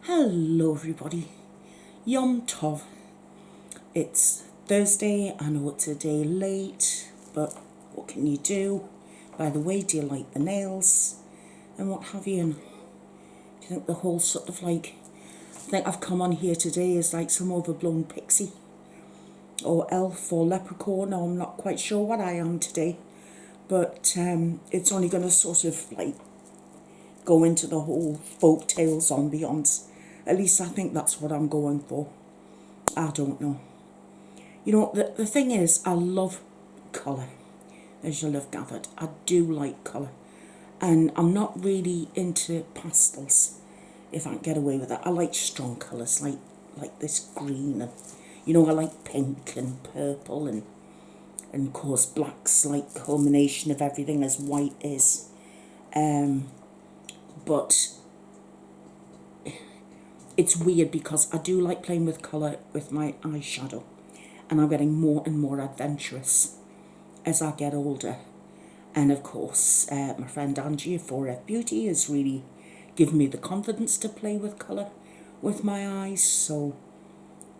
Hello everybody, Yom Tov. It's Thursday, I know it's a day late, but what can you do? By the way, do you like the nails and what have you? And do you think the whole sort of I think I've come on here today as like some overblown pixie or elf or leprechaun, or I'm not quite sure what I am today, but it's only going to sort of go into the whole folk tales ambiance. At least I think that's what I'm going for. I don't know. You know, the thing is, I love colour, as you'll have gathered. I do like colour. And I'm not really into pastels, if I can get away with that. I like strong colours, like this green. And, you know, I like pink and purple and of course black's like the culmination of everything as white is. But it's weird because I do like playing with colour with my eyeshadow, and I'm getting more and more adventurous as I get older. And of course, my friend Angie of 4F Beauty has really given me the confidence to play with colour with my eyes. So,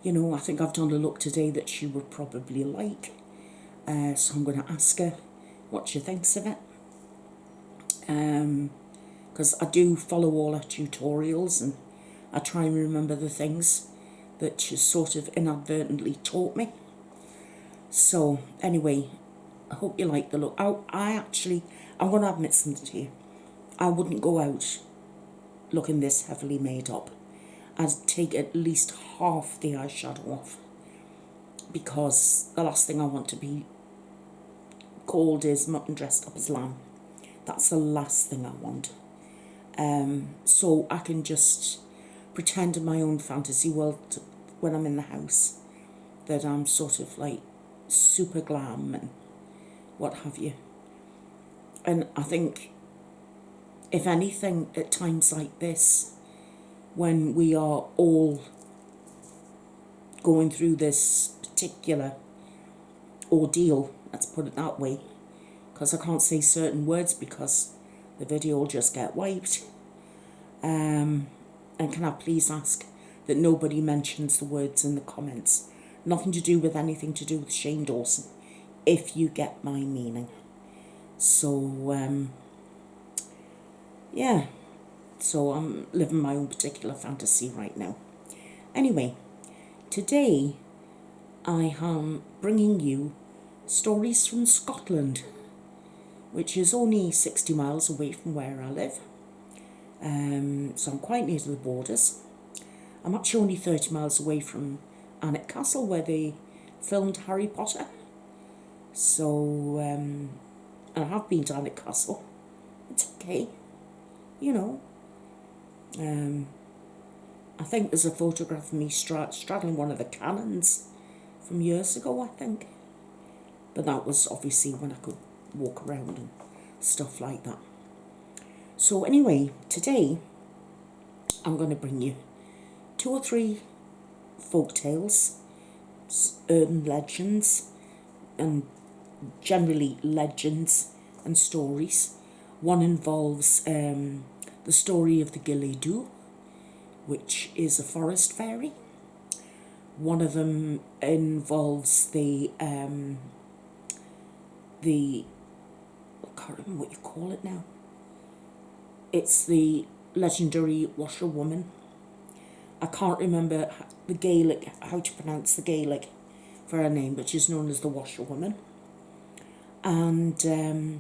you know, I think I've done a look today that she would probably like. So I'm going to ask her what she thinks of it. Because I do follow all her tutorials and I try and remember the things that she sort of inadvertently taught me. So anyway, I hope you like the look. I'm going to admit something to you. I wouldn't go out looking this heavily made up. I'd take at least half the eyeshadow off, because the last thing I want to be called is mutton dressed up as lamb. That's the last thing I want. So I can just pretend in my own fantasy world when I'm in the house that I'm sort of like super glam and what have you. And I think, if anything, at times like this, when we are all going through this particular ordeal, let's put it that way, because I can't say certain words because the video will just get wiped. And can I please ask that nobody mentions the words in the comments? Nothing to do with anything to do with Shane Dawson, if you get my meaning. So, yeah. So I'm living my own particular fantasy right now. Anyway, today I am bringing you stories from Scotland, which is only 60 miles away from where I live. So I'm quite near to the borders. I'm actually only 30 miles away from Glamis Castle, where they filmed Harry Potter. So, and I have been to Glamis Castle. It's okay, you know. I think there's a photograph of me straddling one of the cannons from years ago, I think. But that was obviously when I could walk around and stuff like that. So anyway, today I'm going to bring you 2 or 3 folk tales, urban legends, and generally legends and stories. One involves the story of the Ghillie Dhu, which is a forest fairy. One of them involves the I can't remember what you call it now. It's the legendary washerwoman. I can't remember the Gaelic, how to pronounce the Gaelic for her name, but she's known as the washerwoman. And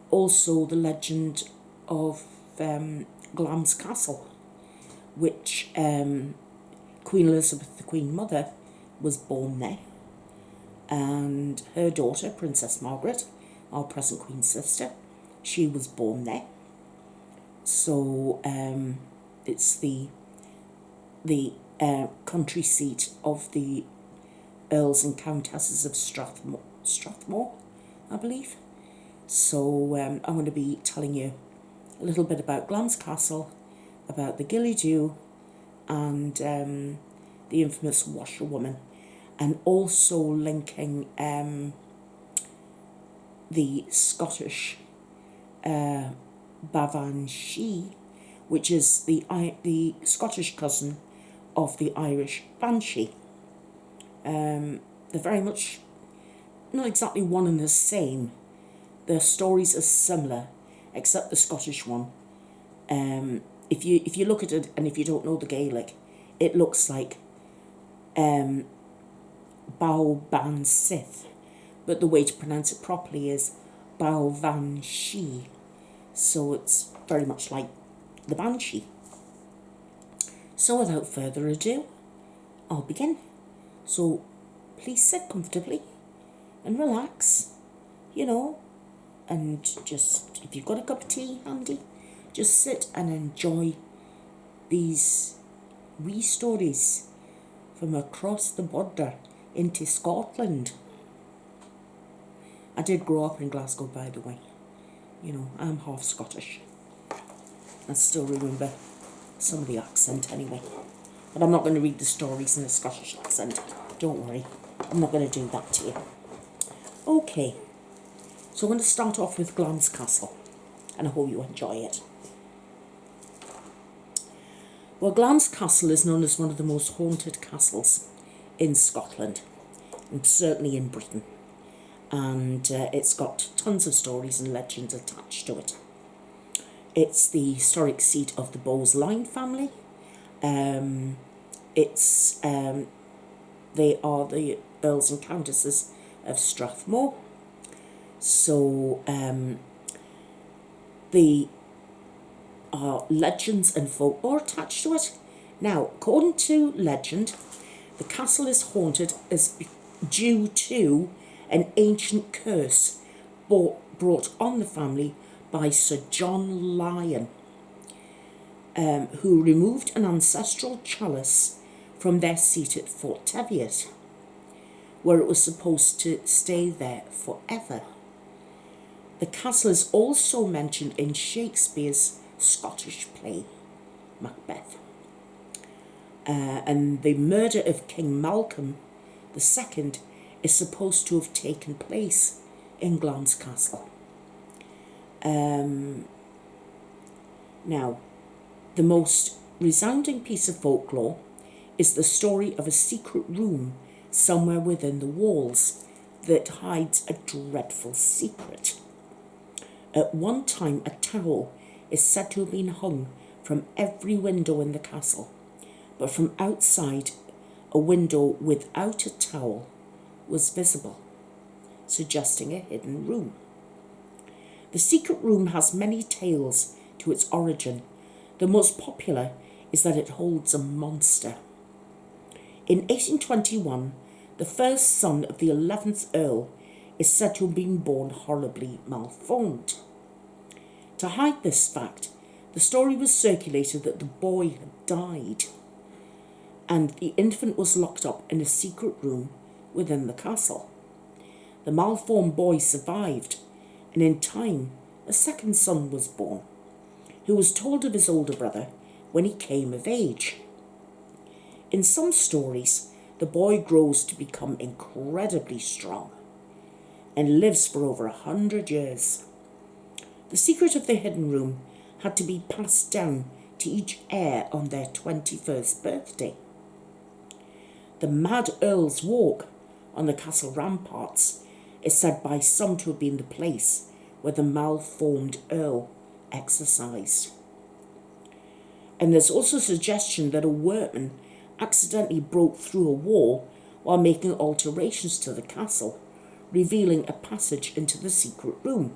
also the legend of Glamis Castle, which Queen Elizabeth, the Queen Mother, was born there. And her daughter, Princess Margaret, our present Queen's sister, she was born there. So it's the country seat of the Earls and Countesses of Strathmore, I believe. So I'm going to be telling you a little bit about Glamis Castle, about the Ghillie Dhu, and the infamous washerwoman, and also linking the Scottish Baobhan Sith which is the Scottish cousin of the Irish Banshee. They're very much not exactly one and the same. Their stories are similar, except the Scottish one. If you look at it, and if you don't know the Gaelic, it looks like Baobhan Sith, but the way to pronounce it properly is Baobhan Sith. So it's very much like the Banshee. So without further ado, I'll begin. So please sit comfortably and relax, and just, if you've got a cup of tea handy, just sit and enjoy these wee stories from across the border into Scotland. I did grow up in Glasgow, by the way. I'm half Scottish. I still remember some of the accent anyway. But I'm not going to read the stories in a Scottish accent. Don't worry. I'm not going to do that to you. Okay. So I'm going to start off with Glamis Castle. And I hope you enjoy it. Well, Glamis Castle is known as one of the most haunted castles in Scotland. And certainly in Britain. And it's got tons of stories and legends attached to it. It's the historic seat of the Bowes-Line family. They are the Earls and Countesses of Strathmore. So there are legends and folklore attached to it. Now, according to legend, the castle is haunted as due to an ancient curse brought on the family by Sir John Lyon, who removed an ancestral chalice from their seat at Fort Teviot, where it was supposed to stay there forever. The castle is also mentioned in Shakespeare's Scottish play, Macbeth. And the murder of King Malcolm II is supposed to have taken place in Glamis Castle. Now, the most resounding piece of folklore is the story of a secret room somewhere within the walls that hides a dreadful secret. At one time, a towel is said to have been hung from every window in the castle, but from outside, a window without a towel was visible, suggesting a hidden room. The secret room has many tales to its origin. The most popular is that it holds a monster. In 1821, the first son of the 11th Earl is said to have been born horribly malformed. To hide this fact, the story was circulated that the boy had died, and the infant was locked up in a secret room within the castle. The malformed boy survived, and in time, a second son was born, who was told of his older brother when he came of age. In some stories, the boy grows to become incredibly strong and lives for over 100 years. The secret of the hidden room had to be passed down to each heir on their 21st birthday. The Mad Earl's Walk on the castle ramparts is said by some to have been the place where the malformed Earl exercised. And there's also a suggestion that a workman accidentally broke through a wall while making alterations to the castle, revealing a passage into the secret room.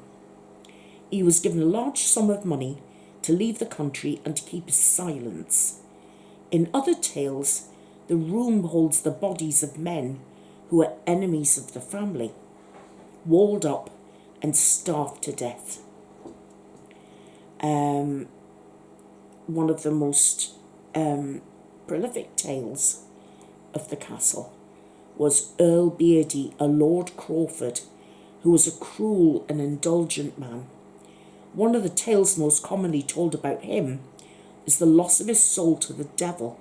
He was given a large sum of money to leave the country and to keep his silence. In other tales, the room holds the bodies of men who are enemies of the family, walled up and starved to death. One of the most prolific tales of the castle was Earl Beardy, a Lord Crawford, who was a cruel and indulgent man. One of the tales most commonly told about him is the loss of his soul to the devil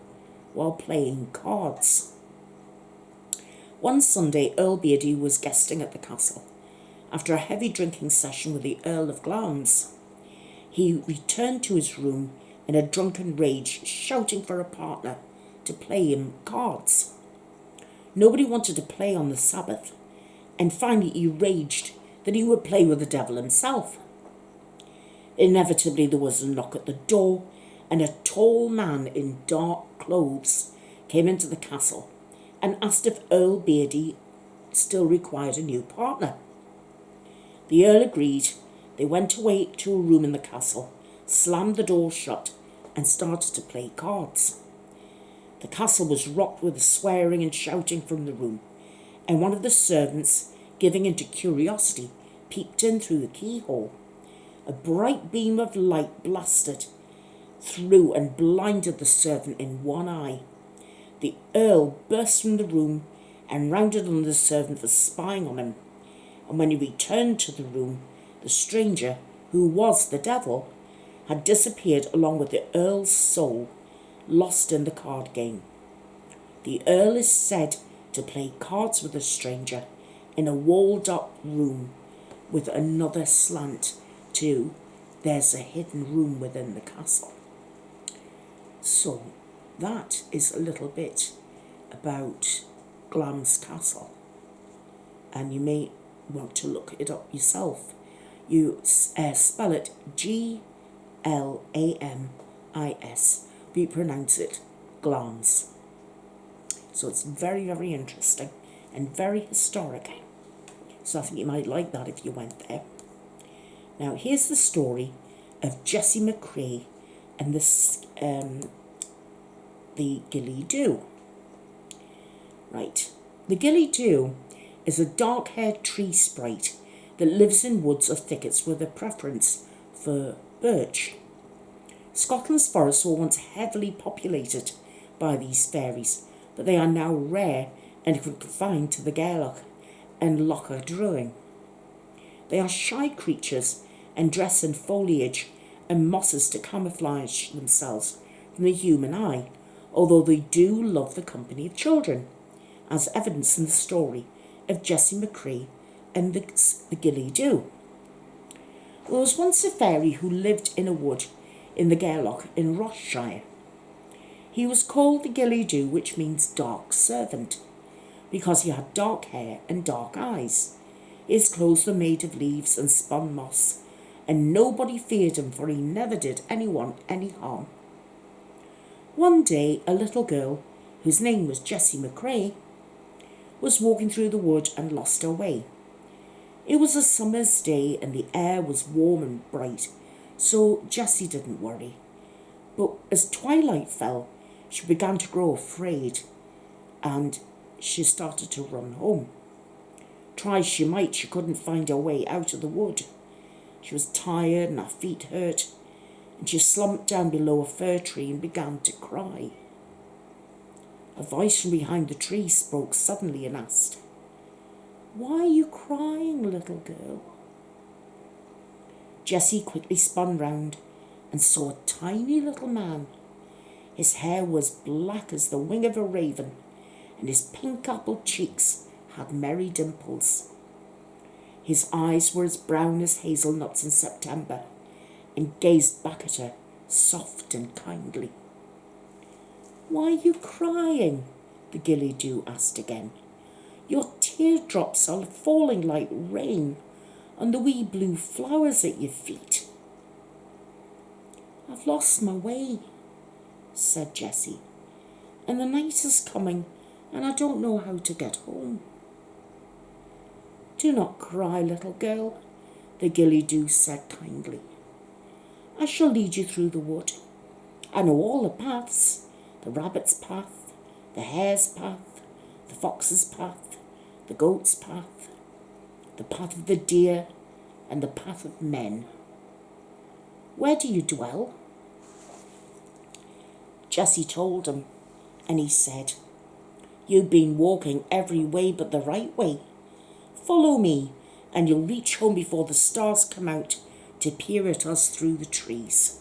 while playing cards. One Sunday, Earl Beardy was guesting at the castle. After a heavy drinking session with the Earl of Glamis, he returned to his room in a drunken rage, shouting for a partner to play him cards. Nobody wanted to play on the Sabbath, and finally he raged that he would play with the devil himself. Inevitably there was a knock at the door, and a tall man in dark clothes came into the castle and asked if Earl Beardy still required a new partner. The Earl agreed. They went away to a room in the castle, slammed the door shut, and started to play cards. The castle was rocked with the swearing and shouting from the room, and one of the servants, giving into curiosity, peeped in through the keyhole. A bright beam of light blasted through and blinded the servant in one eye. The Earl burst from the room and rounded on the servant for spying on him, and when he returned to the room, the stranger, who was the devil, had disappeared along with the Earl's soul, lost in the card game. The Earl is said to play cards with the stranger in a walled-up room with another slant to "There's a hidden room within the castle." So that is a little bit about Glamis Castle, and you may want to look it up yourself. You spell it Glamis, but you pronounce it Glamis. So it's very, very interesting and very historic. So I think you might like that if you went there. Now here's the story of Jessie McCrae and the Ghillie Dhu. Right, the Ghillie Dhu is a dark-haired tree sprite that lives in woods or thickets with a preference for birch. Scotland's forests were once heavily populated by these fairies, but they are now rare and confined to the Gaelloch and Loch Druin. They are shy creatures and dress in foliage and mosses to camouflage themselves from the human eye, although they do love the company of children, as evidenced in the story of Jessie McCrae and the Ghillie Dhu. There was once a fairy who lived in a wood in the Gaelloch in Rossshire. He was called the Ghillie Dhu, which means dark servant, because he had dark hair and dark eyes. His clothes were made of leaves and spun moss, and nobody feared him, for he never did anyone any harm. One day a little girl, whose name was Jessie McCrae, was walking through the wood and lost her way. It was a summer's day and the air was warm and bright, so Jessie didn't worry. But as twilight fell, she began to grow afraid, and she started to run home. Try as she might, she couldn't find her way out of the wood. She was tired and her feet hurt, and she slumped down below a fir tree and began to cry. A voice from behind the tree spoke suddenly and asked, "Why are you crying, little girl?" Jessie quickly spun round and saw a tiny little man. His hair was black as the wing of a raven, and his pink apple cheeks had merry dimples. His eyes were as brown as hazelnuts in September, and gazed back at her, soft and kindly. "Why are you crying?" the Ghillie Dhu asked again. "Your teardrops are falling like rain on the wee blue flowers at your feet." "I've lost my way," said Jessie, "and the night is coming, and I don't know how to get home." "Do not cry, little girl," the Ghillie Dhu said kindly. "I shall lead you through the wood. I know all the paths, the rabbit's path, the hare's path, the fox's path, the goat's path, the path of the deer, and the path of men. Where do you dwell?" Jessie told him, and he said, "You've been walking every way but the right way. Follow me, and you'll reach home before the stars come out to peer at us through the trees."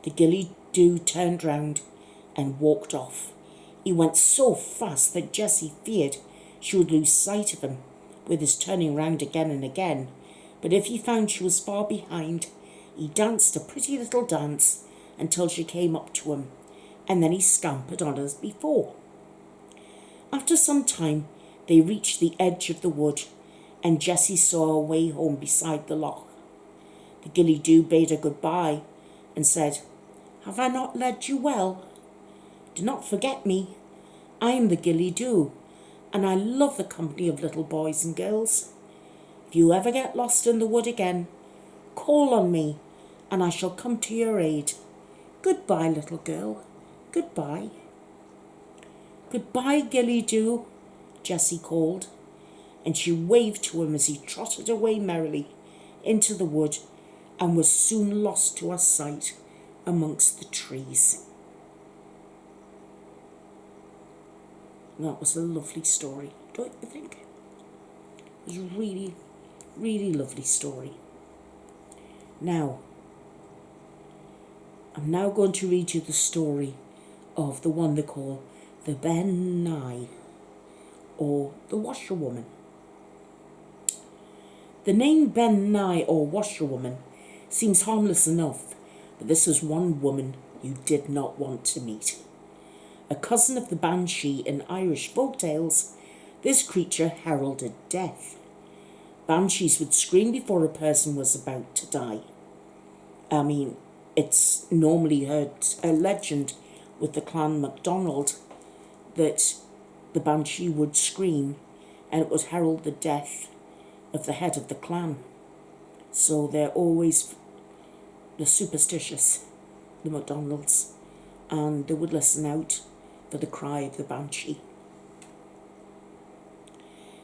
The Ghillie Dhu turned round and walked off. He went so fast that Jessie feared she would lose sight of him with his turning round again and again, but if he found she was far behind, He danced a pretty little dance until she came up to him, and then he scampered on as before. After some time, they reached the edge of the wood, and Jessie saw her way home beside the loch. The Ghillie Dhu bade her goodbye and said, "Have I not led you well? Do not forget me. I am the Ghillie Dhu, and I love the company of little boys and girls. If you ever get lost in the wood again, call on me, and I shall come to your aid. Goodbye, little girl. Goodbye." "Goodbye, Ghillie Dhu," Jessie called, and she waved to him as he trotted away merrily into the wood and was soon lost to her sight amongst the trees. That was a lovely story, don't you think? It was a really, really lovely story. Now, I'm now going to read you the story of the one they call the Ben Nye, or the washerwoman. The name Ben Nye, or washerwoman, seems harmless enough, but this was one woman you did not want to meet. A cousin of the banshee in Irish folk tales, this creature heralded death. Banshees would scream before a person was about to die. I mean, it's normally heard a legend with the clan MacDonald that the banshee would scream and it would herald the death of the head of the clan. So they're always the superstitious, the MacDonalds, and they would listen out for the cry of the banshee.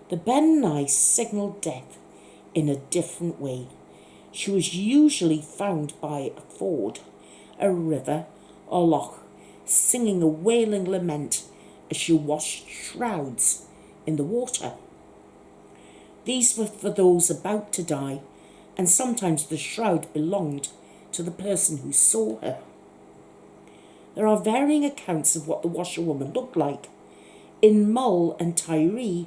The Ben Nye signalled death in a different way. She was usually found by a ford, a river, or loch, singing a wailing lament as she washed shrouds in the water. These were for those about to die, and sometimes the shroud belonged to the person who saw her. There are varying accounts of what the washerwoman looked like. In Mull and Tiree,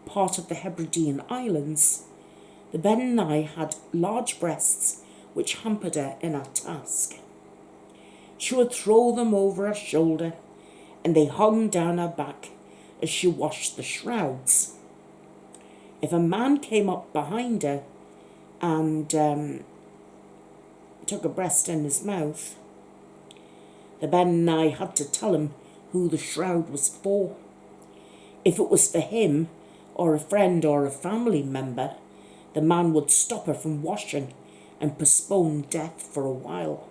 part of the Hebridean Islands, the Ben Nye had large breasts which hampered her in her task. She would throw them over her shoulder, and they hung down her back as she washed the shrouds. If a man came up behind her and took a breast in his mouth, the Ben Nye had to tell him who the shroud was for. If it was for him, or a friend or a family member, the man would stop her from washing and postpone death for a while.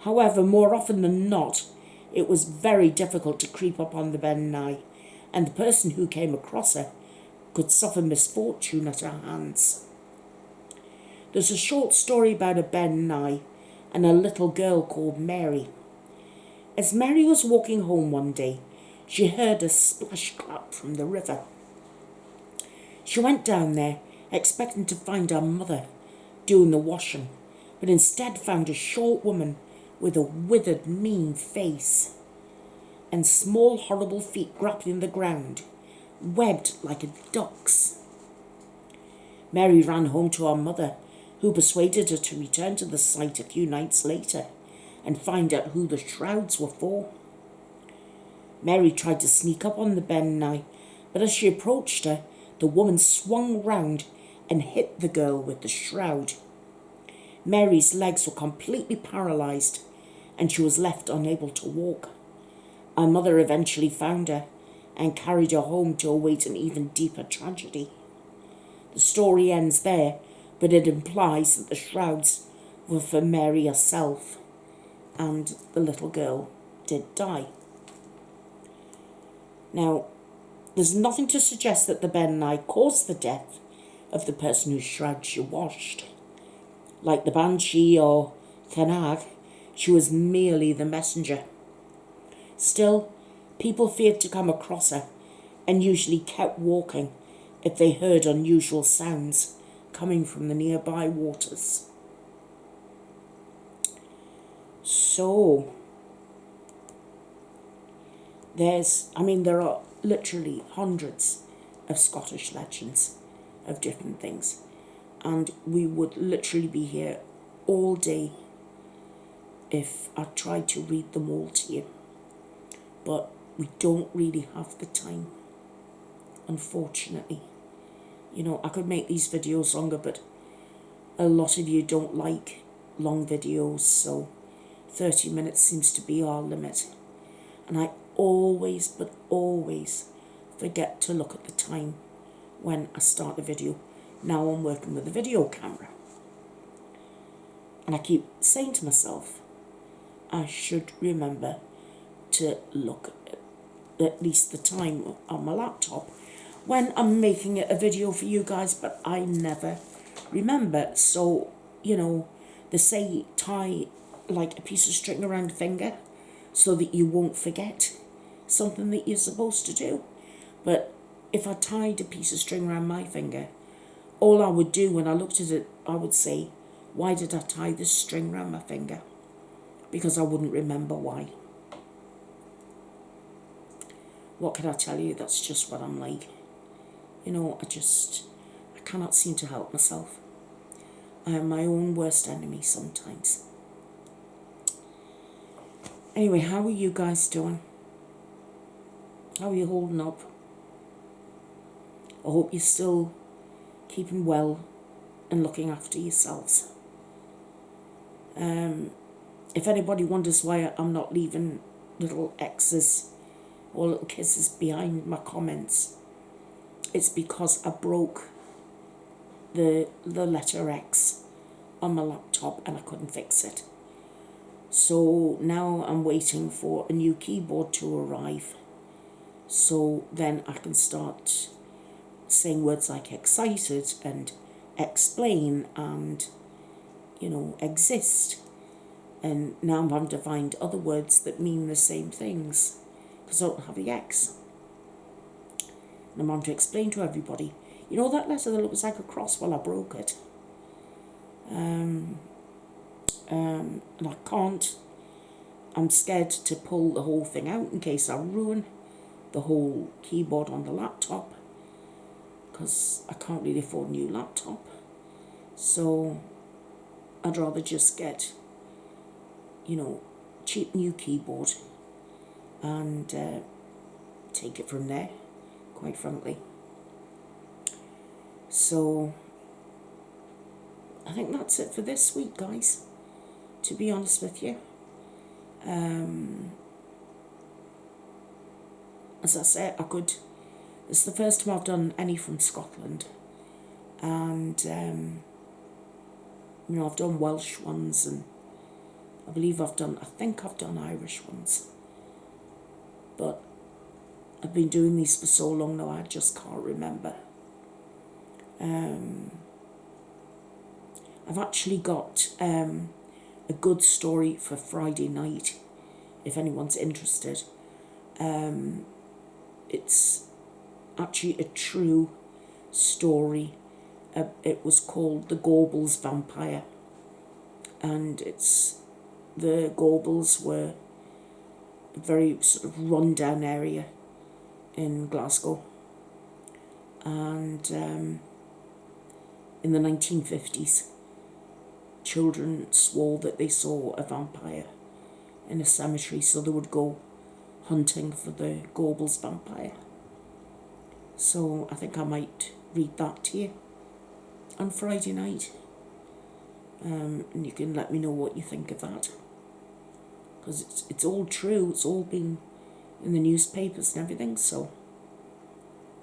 However, more often than not, it was very difficult to creep up on the Ben Nye, and the person who came across her could suffer misfortune at her hands. There's a short story about a Ben Nye and a little girl called Mary. As Mary was walking home one day, she heard a splash clap from the river. She went down there, expecting to find her mother doing the washing, but instead found a short woman with a withered, mean face and small, horrible feet grappling the ground, webbed like a duck's. Mary ran home to her mother, who persuaded her to return to the site a few nights later and find out who the shrouds were for. Mary tried to sneak up on the Ben Nye, but as she approached her, the woman swung round and hit the girl with the shroud. Mary's legs were completely paralysed, and she was left unable to walk. Her mother eventually found her and carried her home to await an even deeper tragedy. The story ends there, but it implies that the shrouds were for Mary herself, and the little girl did die. Now, there's nothing to suggest that the Ben Nye caused the death of the person whose shroud she washed. Like the banshee or Cannag, she was merely the messenger. Still, people feared to come across her and usually kept walking if they heard unusual sounds coming from the nearby waters. So, there are literally hundreds of Scottish legends of different things, and we would literally be here all day if I tried to read them all to you. But we don't really have the time, unfortunately. You know, I could make these videos longer, but a lot of you don't like long videos, so 30 minutes seems to be our limit. And I always, but always forget to look at the time when I start the video. Now I'm working with a video camera. And I keep saying to myself, I should remember to look at least the time on my laptop when I'm making a video for you guys, but I never remember. So, you know, they say tie like a piece of string around a finger so that you won't forget something that you're supposed to do. But if I tied a piece of string around my finger, all I would do when I looked at it, I would say, why did I tie this string around my finger? Because I wouldn't remember why. What can I tell you? That's just what I'm like. You know, I cannot seem to help myself. I am my own worst enemy sometimes. Anyway, how are you guys doing? How are you holding up? I hope you're still keeping well and looking after yourselves. If anybody wonders why I'm not leaving little X's or little kisses behind my comments, it's because I broke the letter X on my laptop and I couldn't fix it. So now I'm waiting for a new keyboard to arrive, so then I can start saying words like excited and explain and, you know, exist. And now I'm having to find other words that mean the same things because I don't have the X. And I'm having to explain to everybody, you know that letter that looks like a cross? Well, I broke it. And I can't. I'm scared to pull the whole thing out in case I ruin the whole keyboard on the laptop, because I can't really afford a new laptop. So I'd rather just get, you know, cheap new keyboard and take it from there, quite frankly. So I think that's it for this week, guys, to be honest with you. As I said, it's the first time I've done any from Scotland, and you know, I've done Welsh ones, and I think I've done Irish ones, but I've been doing these for so long now I just can't remember. I've actually got a good story for Friday night, if anyone's interested. It's actually a true story. It was called The Gorbals Vampire, and the Gorbals were a very sort of run-down area in Glasgow, and in the 1950s, children swore that they saw a vampire in a cemetery, so they would go hunting for the Gorbals vampire. So I think I might read that to you on Friday night, and you can let me know what you think of that, because it's all true. It's all been in the newspapers and everything, so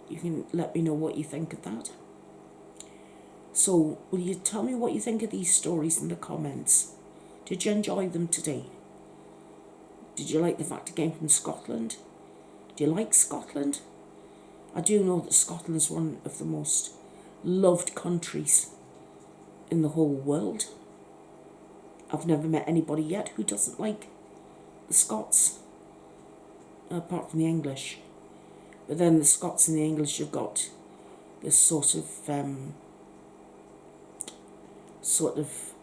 you can let me know what you think of that. So will you tell me what you think of these stories in the comments? Did you enjoy them today? Did you like the fact it came from Scotland? Do you like Scotland? I do know that Scotland is one of the most loved countries in the whole world. I've never met anybody yet who doesn't like the Scots, apart from the English. But then the Scots and the English have got this sort of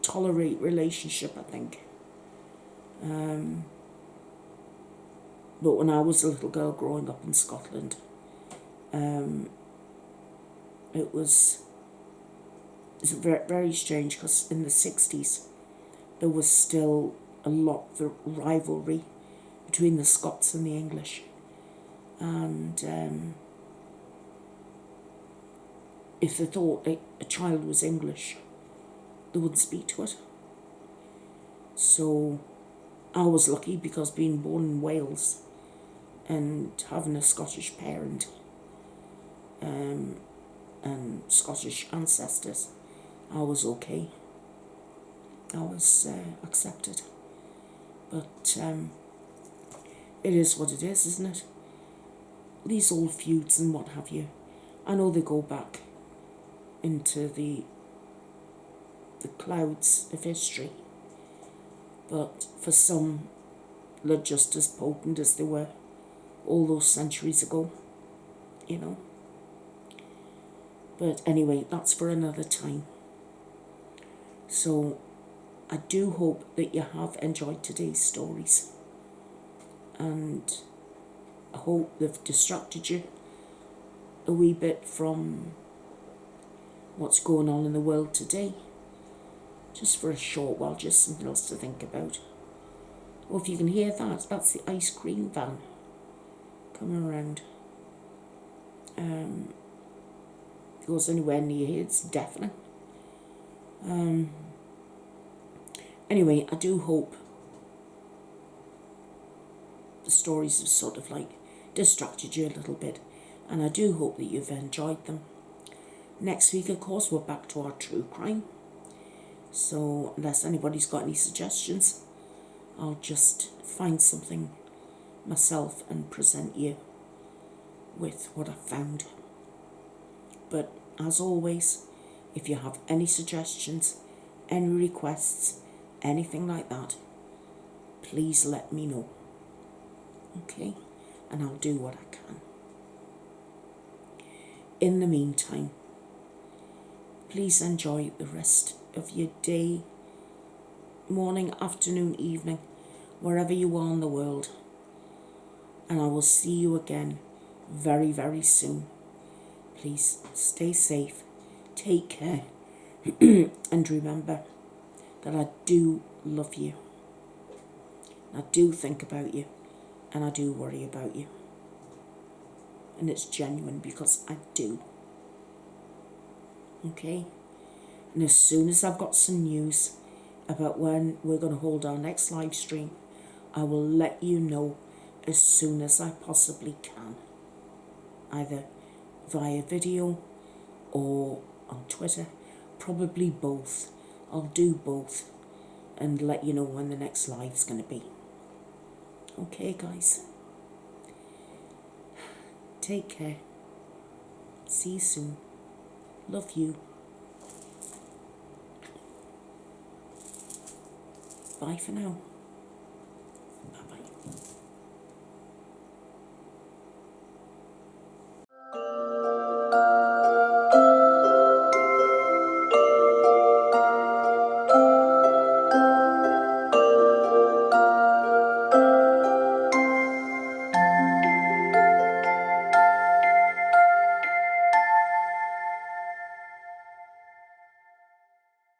tolerate relationship, I think. But when I was a little girl growing up in Scotland, it was it's very, very strange because in the 60s there was still a lot of rivalry between the Scots and the English. And if they thought a child was English, they wouldn't speak to it. So I was lucky because being born in Wales and having a Scottish parent and Scottish ancestors, I was okay. I was accepted. But it is what it is, isn't it? These old feuds and what have you, I know they go back into the clouds of history, but for some, they're just as potent as they were all those centuries ago, you know. But anyway, that's for another time. So I do hope that you have enjoyed today's stories, and I hope they've distracted you a wee bit from what's going on in the world today, just for a short while, just something else to think about. Well, if you can hear that, that's the ice cream van coming around. If it goes anywhere near here, it's deafening. Anyway, I do hope the stories have sort of like distracted you a little bit, and I do hope that you've enjoyed them. Next week, of course, we're back to our true crime. So unless anybody's got any suggestions, I'll just find something myself and present you with what I found. But as always, if you have any suggestions, any requests, anything like that, please let me know. Okay? And I'll do what I can. In the meantime, please enjoy the rest of your day, morning, afternoon, evening, wherever you are in the world. And I will see you again very, very soon. Please stay safe, take care, and remember that I do love you. I do think about you, and I do worry about you. And it's genuine because I do. Okay? And as soon as I've got some news about when we're going to hold our next live stream, I will let you know as soon as I possibly can. Either via video or on Twitter. Probably both. I'll do both and let you know when the next live's going to be. Okay, guys? Take care. See you soon. Love you. Bye for now. Bye-bye.